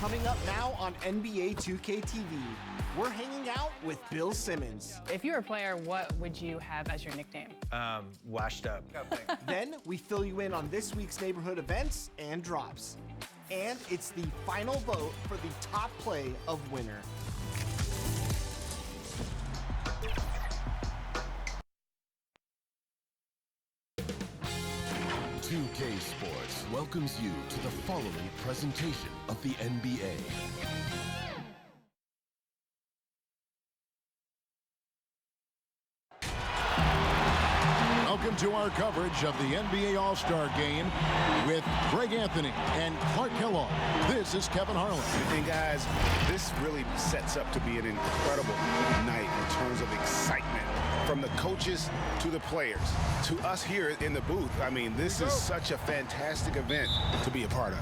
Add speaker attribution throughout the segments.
Speaker 1: Coming up now on NBA 2K TV, we're hanging out with Bill Simmons.
Speaker 2: If you were a player, what would you have as your nickname?
Speaker 3: Washed up.
Speaker 1: Then we fill you in on this week's neighborhood events and drops. And it's the final vote for the top play of winter.
Speaker 4: "2K Sports" welcomes you to the following presentation of the NBA. Welcome to our coverage of the NBA All-Star Game with Greg Anthony and Clark Kellogg. This is Kevin Harlan.
Speaker 5: And guys, this really sets up to be an incredible night in terms of excitement. From the coaches to the players, to us here in the booth. I mean, this is such a fantastic event to be a part of.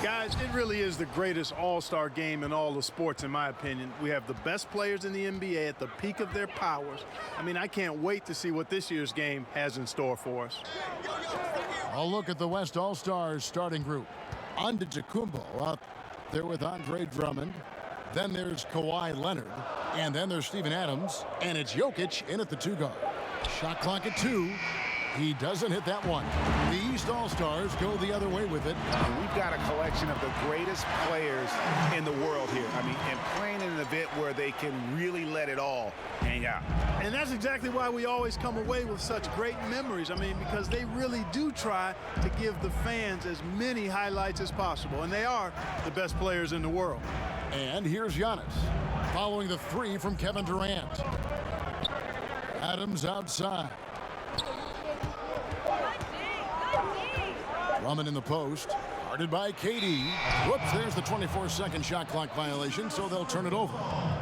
Speaker 6: Guys, it really is the greatest all-star game in all of sports, in my opinion. We have the best players in the NBA at the peak of their powers. I mean, I can't wait to see what this year's game has in store for us.
Speaker 4: I'll look at the West All-Stars starting group. Antetokounmpo out there with Andre Drummond. Then there's Kawhi Leonard. And then there's Steven Adams. And it's Jokic in at the 2 guard. Shot clock at 2. He doesn't hit that one. The East All-Stars go the other way with it.
Speaker 5: And we've got a collection of the greatest players in the world here. I mean, and playing in an event where they can really let it all hang out.
Speaker 6: And that's exactly why we always come away with such great memories. I mean, because they really do try to give the fans as many highlights as possible. And they are the best players in the world.
Speaker 4: And here's Giannis, following the 3 from Kevin Durant. Adams outside. Drummond in the post, guarded by KD. Whoops, there's the 24-second shot clock violation, so they'll turn it over.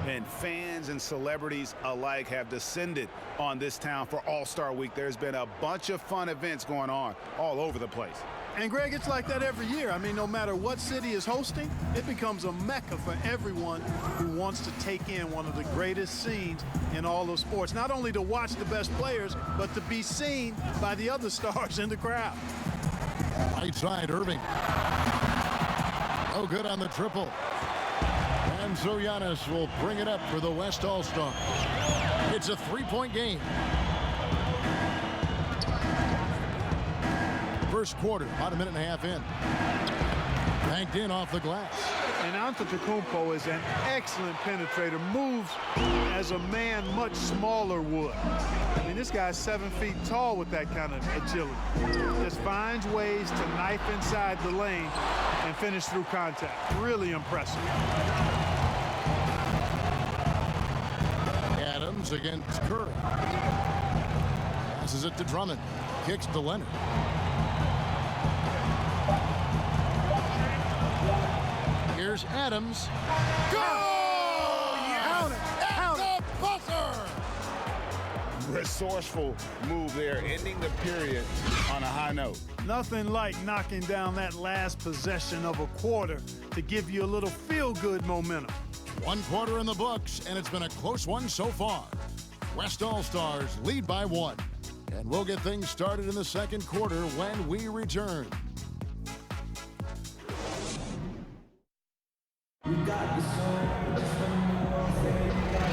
Speaker 5: And fans and celebrities alike have descended on this town for All-Star Week. There's been a bunch of fun events going on all over the place.
Speaker 6: And Greg, it's like that every year. I mean, no matter what city is hosting, it becomes a mecca for everyone who wants to take in one of the greatest scenes in all of sports. Not only to watch the best players, but to be seen by the other stars in the crowd.
Speaker 4: Right side, Irving. Oh, good on the triple. And so Giannis will bring it up for the West All-Stars. It's a 3-point game. First quarter, about a minute and a half in. Banked in off the glass.
Speaker 6: And Antetokounmpo is an excellent penetrator. Moves as a man much smaller would. I mean, this guy's 7 feet tall with that kind of agility. Just finds ways to knife inside the lane and finish through contact. Really impressive.
Speaker 4: Adams against Curry. Passes it to Drummond. Kicks to Leonard. Here's Adams. Go!
Speaker 6: Count it! Count it!
Speaker 4: Buzzer!
Speaker 5: Resourceful move there, ending the period on a high note.
Speaker 6: Nothing like knocking down that last possession of a quarter to give you a little feel-good momentum.
Speaker 4: 1 quarter in the books, and it's been a close one so far. West All-Stars lead by 1. And we'll get things started in the second quarter when we return.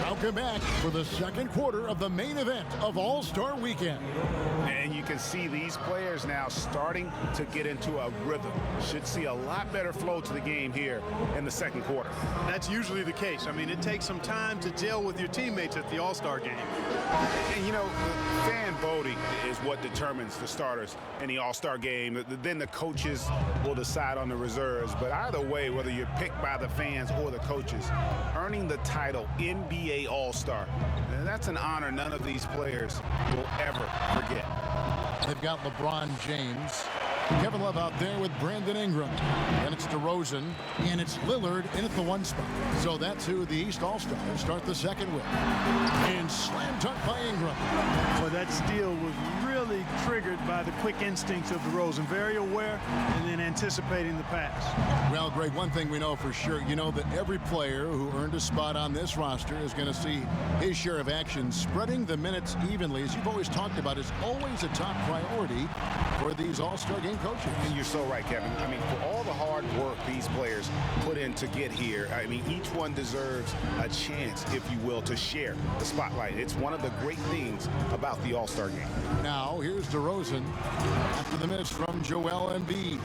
Speaker 4: Welcome back for the second quarter of the main event of All-Star Weekend.
Speaker 5: And you can see these players now starting to get into a rhythm. Should see a lot better flow to the game here in the second quarter.
Speaker 6: That's usually the case. I mean, it takes some time to gel with your teammates at the All-Star game.
Speaker 5: And, you know, fan voting is what determines the starters in the All-Star game. Then the coaches will decide on the reserves. But either way, whether you're picked by the fans or the coaches, earning the title NBA All-Star, that's an honor none of these players will ever forget.
Speaker 4: They've got LeBron James, Kevin Love out there with Brandon Ingram. And it's DeRozan, and it's Lillard in at the 1 spot. So that's who the East All-Stars start the second with. And slam dunk by Ingram.
Speaker 6: Well, that steal was really triggered by the quick instincts of DeRozan. Very aware and then anticipating the pass.
Speaker 4: Well, Greg, one thing we know for sure, you know that every player who earned a spot on this roster is going to see his share of action. Spreading the minutes evenly, as you've always talked about, is always a top priority for these All-Star Game coaches.
Speaker 5: And you're so right, Kevin. I mean, for all the hard work these players put in to get here, I mean, each one deserves a chance, if you will, to share the spotlight. It's one of the great things about the All-Star Game.
Speaker 4: Now, here's DeRozan after the miss from Joel Embiid.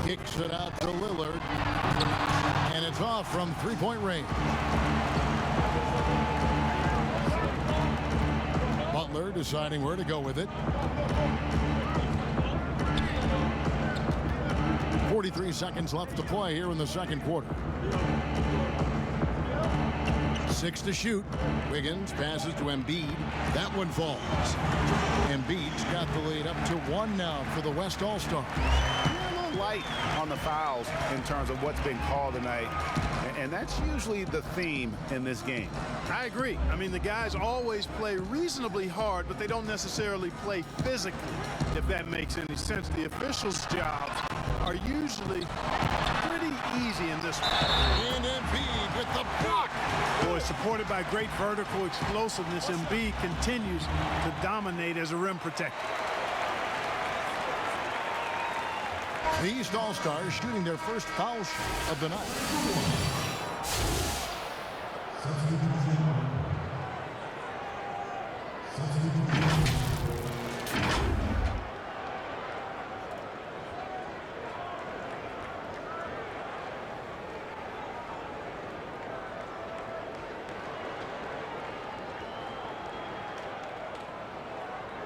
Speaker 4: Kicks it out to Lillard, and it's off from three-point range. Butler deciding where to go with it. 43 seconds left to play here in the second quarter. 6 to shoot. Wiggins passes to Embiid. That one falls. Embiid's got the lead up to 1 now for the West All-Stars.
Speaker 5: A little light on the fouls in terms of what's been called tonight. And that's usually the theme in this game.
Speaker 6: I agree. I mean, the guys always play reasonably hard, but they don't necessarily play physically, if that makes any sense. The officials' jobs are usually pretty easy in this one.
Speaker 4: And Embiid with the block.
Speaker 6: Boy, supported by great vertical explosiveness, Embiid continues to dominate as a rim protector.
Speaker 4: The East All-Stars shooting their first foul shot of the night.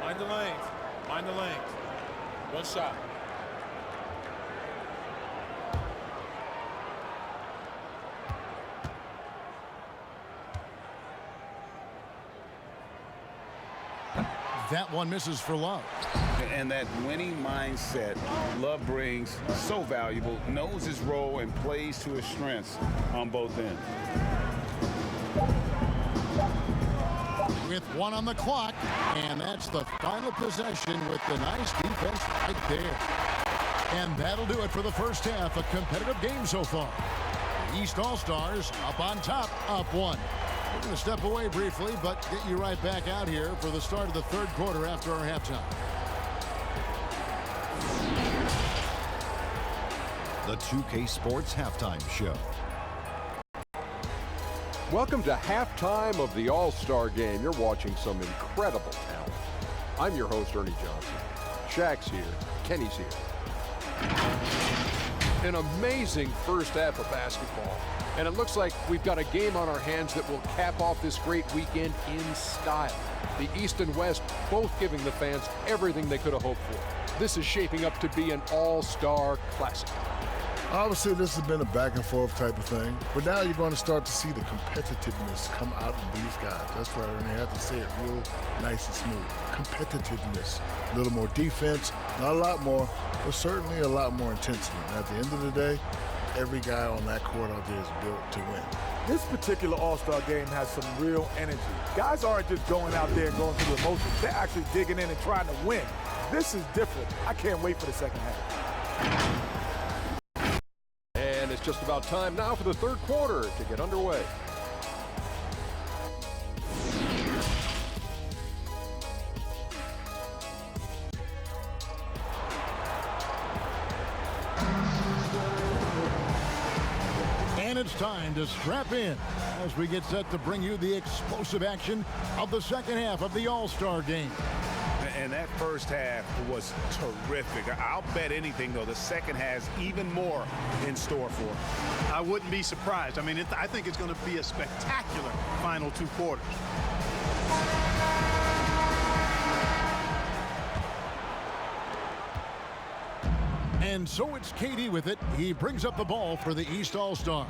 Speaker 3: Mind the lanes. Mind the lanes. One shot.
Speaker 4: That one misses for Love.
Speaker 5: And that winning mindset Love brings, so valuable, knows his role and plays to his strengths on both ends.
Speaker 4: With 1 on the clock, and that's the final possession with the nice defense right there. And that'll do it for the first half. A competitive game so far. The East All-Stars up on top, up 1. We're going to step away briefly, but get you right back out here for the start of the third quarter after our halftime.
Speaker 7: The 2K Sports Halftime Show.
Speaker 8: Welcome to halftime of the All-Star Game. You're watching some incredible talent. I'm your host, Ernie Johnson. Shaq's here. Kenny's here. An amazing first half of basketball. And it looks like we've got a game on our hands that will cap off this great weekend in style. The East and West both giving the fans everything they could have hoped for. This is shaping up to be an all-star classic.
Speaker 9: Obviously, this has been a back-and-forth type of thing, but now you're going to start to see the competitiveness come out of these guys. That's why they have to say it real nice and smooth. Competitiveness. A little more defense, not a lot more, but certainly a lot more intensity. And at the end of the day, every guy on that court out there is built to win.
Speaker 10: This particular All-Star game has some real energy. Guys aren't just going out there and going through the emotions. They're actually digging in and trying to win. This is different. I can't wait for the second half.
Speaker 8: And it's just about time now for the third quarter to get underway.
Speaker 4: And it's time to strap in as we get set to bring you the explosive action of the second half of the All-Star Game.
Speaker 5: And that first half was terrific. I'll bet anything, though, the second has even more in store for them.
Speaker 6: I wouldn't be surprised. I mean, I think it's going to be a spectacular final 2 quarters.
Speaker 4: And so it's KD with it. He brings up the ball for the East All-Stars.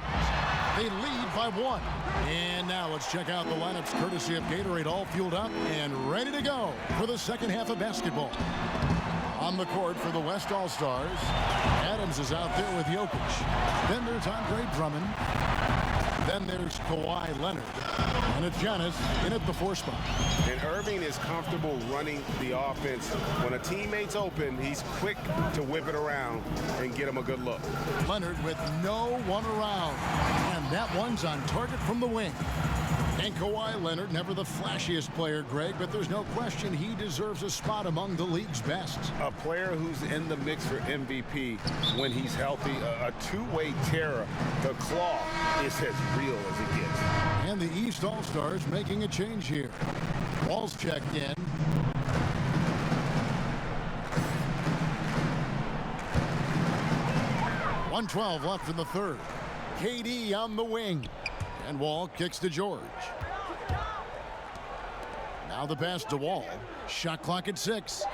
Speaker 4: They lead by 1. And now let's check out the lineups courtesy of Gatorade, all fueled up and ready to go for the second half of basketball. On the court for the West All-Stars, Adams is out there with Jokic. Then there's Andre Drummond. Then there's Kawhi Leonard. And it's Giannis in at the 4 spot.
Speaker 5: And Irving is comfortable running the offense. When a teammate's open, he's quick to whip it around and get him a good look.
Speaker 4: Leonard with no one around. And that one's on target from the wing. And Kawhi Leonard, never the flashiest player, Greg, but there's no question he deserves a spot among the league's best.
Speaker 5: A player who's in the mix for MVP when he's healthy, a two-way terror. The claw is as real as it gets.
Speaker 4: And the East All-Stars making a change here. Wall's checked in. .112 left in the third. KD on the wing. And Wall kicks to George. Now the pass to Wall. Shot clock at 6.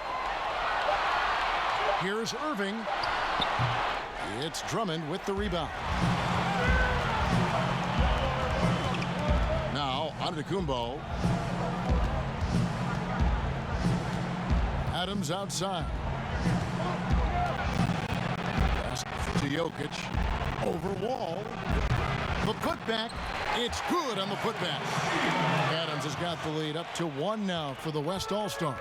Speaker 4: Here's Irving. It's Drummond with the rebound. Now Antetokounmpo. Adams outside. Pass to Jokic. Over Wall. The putback. It's good on the putback. Adams has got the lead up to 1 now for the West All-Stars.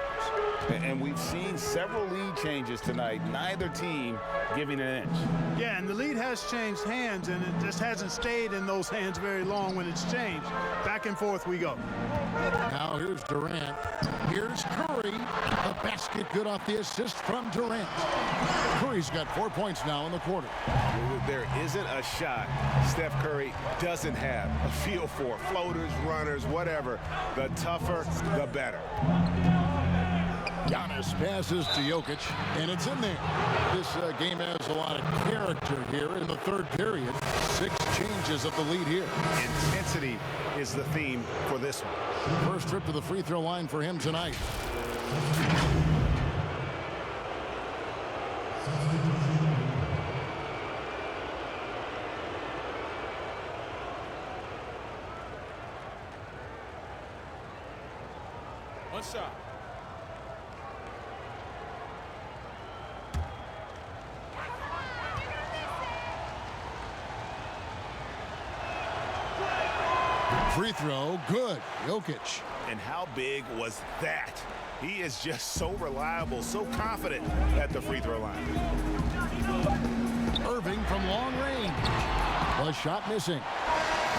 Speaker 5: And we've seen several lead changes tonight. Neither team giving an inch.
Speaker 6: Yeah, and the lead has changed hands, and it just hasn't stayed in those hands very long when it's changed. Back and forth we go.
Speaker 4: Now here's Durant. Here's Curry. The basket good off the assist from Durant. Curry's got 4 points now in the quarter.
Speaker 5: There isn't a shot Steph Curry doesn't have a feel for. Floaters, runners, whatever. The tougher, the better.
Speaker 4: Giannis passes to Jokic, and it's in there. This game has a lot of character here in the third period. 6 changes of the lead here.
Speaker 5: Intensity is the theme for this one.
Speaker 4: First trip to the free throw line for him tonight.
Speaker 3: One shot.
Speaker 4: Free throw, good. Jokic.
Speaker 5: And how big was that? He is just so reliable, so confident at the free throw line.
Speaker 4: Irving from long range. The shot missing.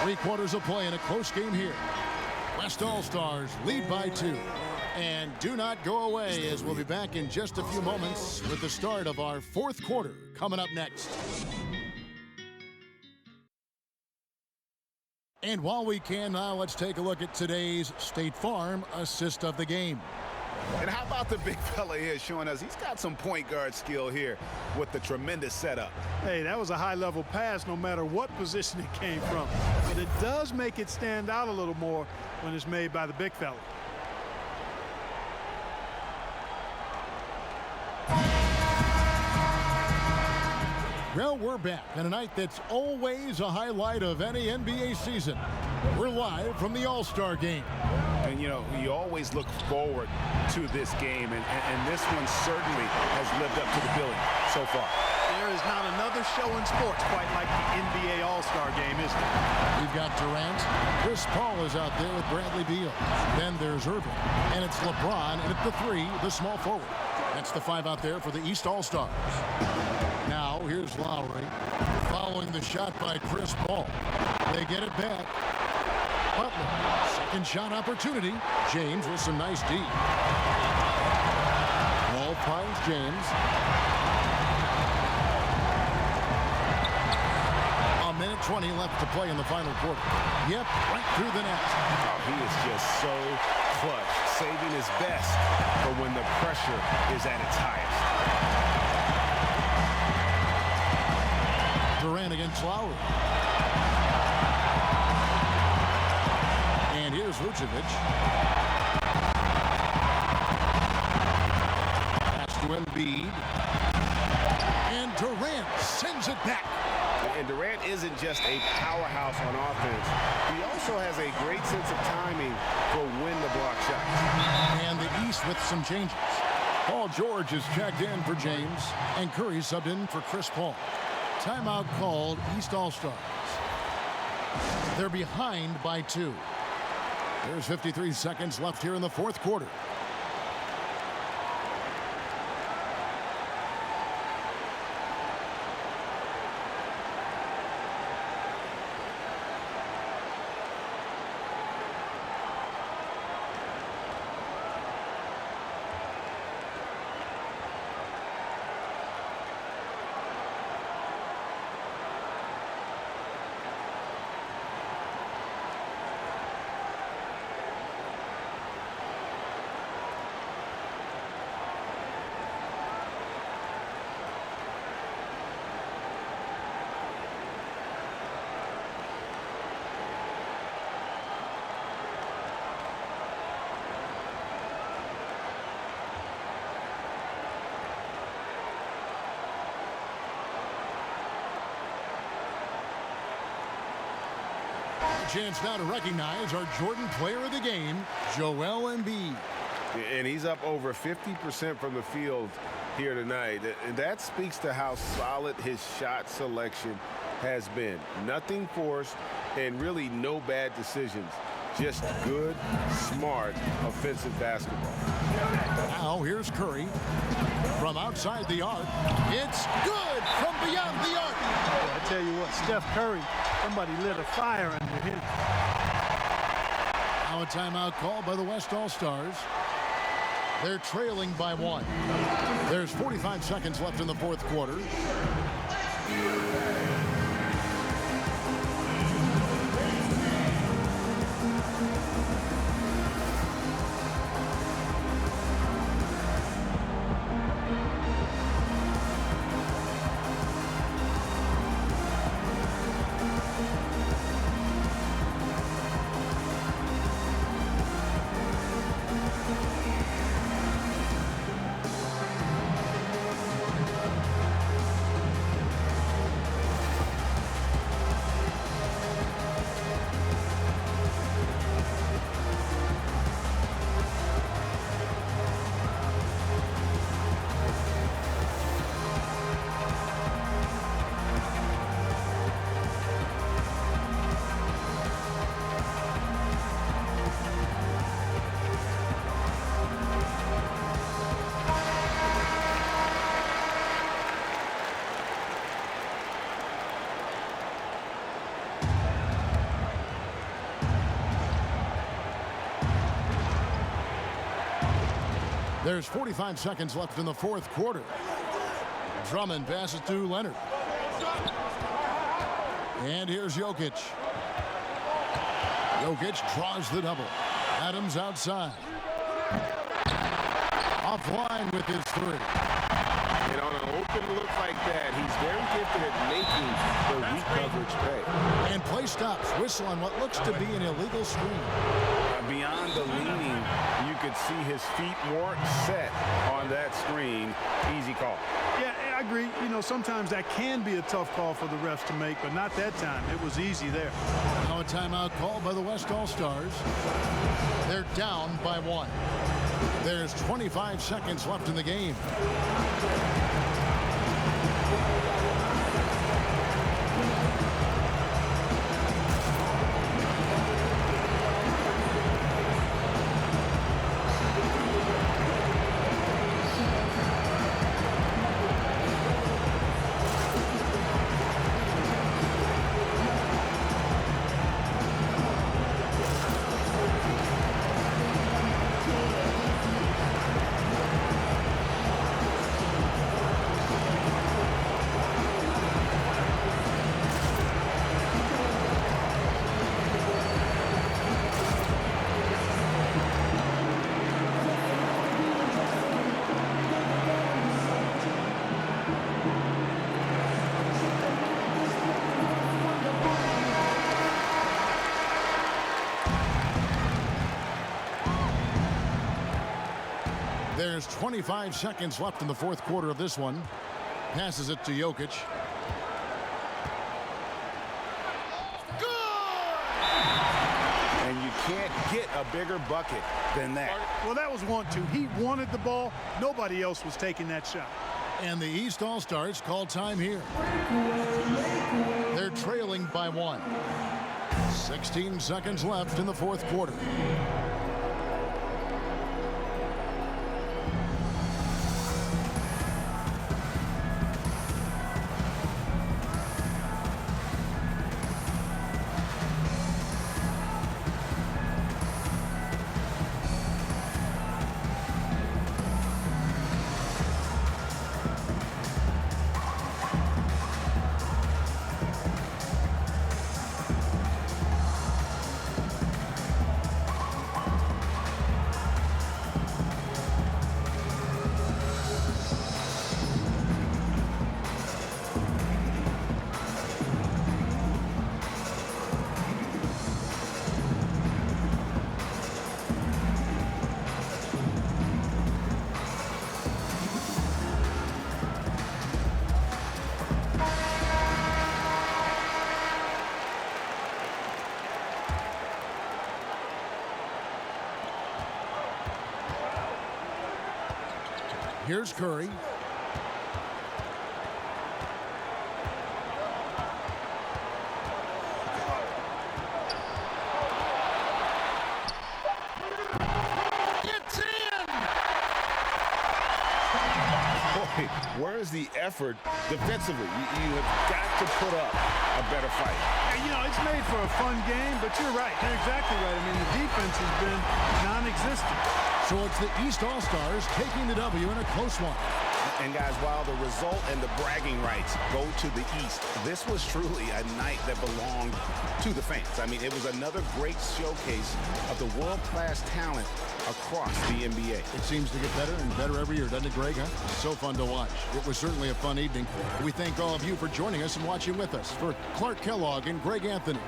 Speaker 4: 3 quarters of play in a close game here. West All-Stars lead by 2. And do not go away, as we'll be back in just a few moments with the start of our 4th quarter coming up next. And while we can now, let's take a look at today's State Farm assist of the game.
Speaker 5: And how about the big fella here showing us he's got some point guard skill here with the tremendous setup.
Speaker 6: Hey, that was a high-level pass no matter what position it came from. But it does make it stand out a little more when it's made by the big fella.
Speaker 4: Well, we're back on a night that's always a highlight of any NBA season. We're live from the All-Star Game.
Speaker 5: And, you know, you always look forward to this game, and this one certainly has lived up to the billing so far.
Speaker 6: There is not another show in sports quite like the NBA All-Star Game, is there?
Speaker 4: We've got Durant. Chris Paul is out there with Bradley Beal. Then there's Irving. And it's LeBron, and at the 3, the small forward. That's the 5 out there for the East All-Stars. Now, here's Lowry. Following the shot by Chris Paul. They get it back. Butler. Second shot opportunity. James with some nice D. Ball finds James. A minute 20 left to play in the final quarter. Yep, right through the net.
Speaker 5: Oh, he is just so clutch, saving his best for when the pressure is at its highest.
Speaker 4: Durant against Lowry. And here's Vucevic. Pass to Embiid. And Durant sends it back.
Speaker 5: And Durant isn't just a powerhouse on offense. He also has a great sense of timing for when to block shots.
Speaker 4: And the East with some changes. Paul George is checked in for James. And Curry subbed in for Chris Paul. Timeout called, East All-Stars. They're behind by 2. There's 53 seconds left here in the 4th quarter. A chance now to recognize our Jordan Player of the Game, Joel Embiid.
Speaker 5: And he's up over 50% from the field here tonight. And that speaks to how solid his shot selection has been. Nothing forced and really no bad decisions. Just good, smart, offensive basketball.
Speaker 4: Now here's Curry. From outside the arc, it's good from beyond the arc.
Speaker 6: I tell you what, Steph Curry, somebody lit a fire under him.
Speaker 4: Now a timeout called by the West All-Stars. They're trailing by 1. There's 45 seconds left in the fourth quarter. There's 45 seconds left in the fourth quarter. Drummond passes to Leonard. And here's Jokic. Jokic draws the double. Adams outside. Offline with his 3.
Speaker 5: And on an open look like that, he's very gifted at making the weak coverage pay.
Speaker 4: And play stops. Whistle on what looks to be an illegal screen.
Speaker 5: Beyond the leaning, you could see his feet weren't set on that screen. Easy call.
Speaker 6: Yeah, I agree. You know, sometimes that can be a tough call for the refs to make, but not that time. It was easy there.
Speaker 4: Now a timeout called by the West All-Stars. They're down by 1. There's 25 seconds left in the game. There's 25 seconds left in the fourth quarter of this one. Passes it to Jokic.
Speaker 5: And you can't get a bigger bucket than that.
Speaker 6: Well, that was 1-2. He wanted the ball. Nobody else was taking that shot.
Speaker 4: And the East All-Stars call time here. They're trailing by 1. 16 seconds left in the fourth quarter. Here's Curry. It's in!
Speaker 5: Boy, where is the effort defensively? You have got to put up a better fight.
Speaker 6: Yeah, you know, it's made for a fun game, but you're right. You're exactly right. I mean, the defense has been non-existent.
Speaker 4: So it's the East All-Stars taking the W in a close one.
Speaker 5: And guys, while the result and the bragging rights go to the East, this was truly a night that belonged to the fans. I mean, it was another great showcase of the world-class talent across the NBA.
Speaker 4: It seems to get better and better every year, doesn't it, Greg? Huh? So fun to watch. It was certainly a fun evening. We thank all of you for joining us and watching with us. For Clark Kellogg and Greg Anthony,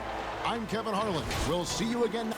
Speaker 4: I'm Kevin Harlan. We'll see you again.